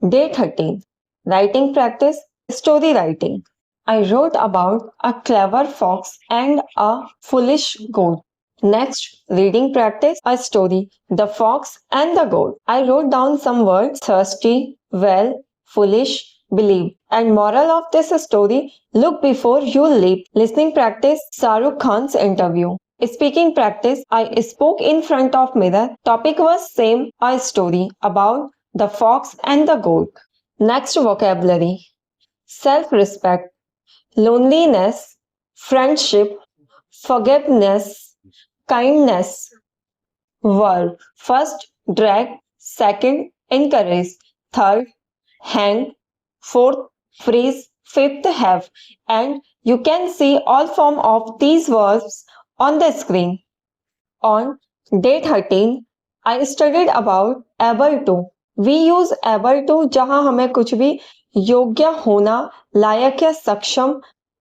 Day 13. Writing practice, story writing. I wrote about a clever fox and a foolish goat. Next, reading practice, a story, The Fox and the Goat. I wrote down some words, thirsty, well, foolish, believe. And moral of this story, look before you leap. Listening practice, Shahrukh Khan's interview. Speaking practice, I spoke in front of mirror. Topic was same, a story about the fox and the goat. Next vocabulary, self-respect, loneliness, friendship, forgiveness, kindness. Verb, first drag, second encourage, third hang, fourth freeze, fifth have, and you can see all form of these verbs on the screen. On day 13, I studied about able to. We use able to जहां हमें कुछ भी योग्य होना, लायक या सक्षम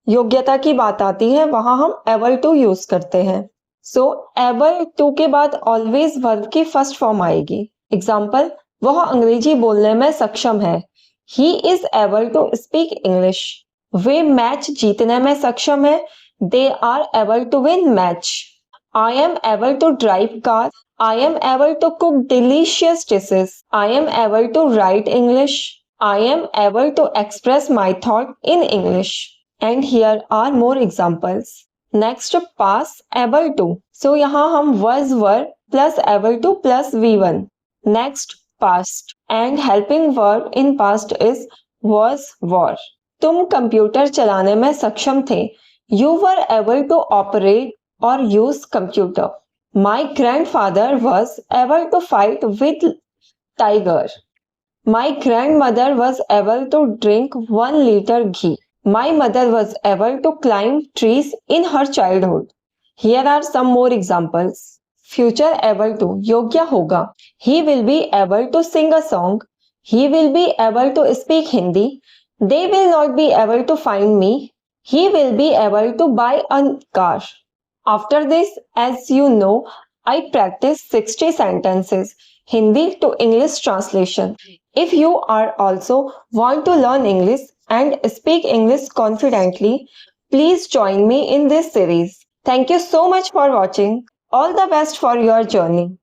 योग्यता की बात आती है वहां हम able to यूज करते हैं. सो able to के बाद ऑलवेज वर्ब की फर्स्ट फॉर्म आएगी. एग्जाम्पल, वह अंग्रेजी बोलने में सक्षम है. He is able to speak English. Way match जीतने में सक्षम है. They are able to win match. I am able to drive car. I am able to cook delicious dishes. I am able to write English. I am able to express my thought in English. And here are more examples. Next, past able to. So यहाँ हम was were plus able to plus V1. Next, past. And helping verb in past is was were. तुम computer चलाने में सक्षम थे. You were able to operate or use computer. My grandfather was able to fight with tiger. My grandmother was able to drink 1 liter ghee. My mother was able to climb trees in her childhood. Here are some more examples. Future able to, योग्य होगा. He will be able to sing a song. He will be able to speak Hindi. They will not be able to find me. He will be able to buy a car. After this, as you know, I practice 60 sentences, Hindi to English translation. If you are also want to learn English and speak English confidently, please join me in this series. Thank you so much for watching. All the best for your journey.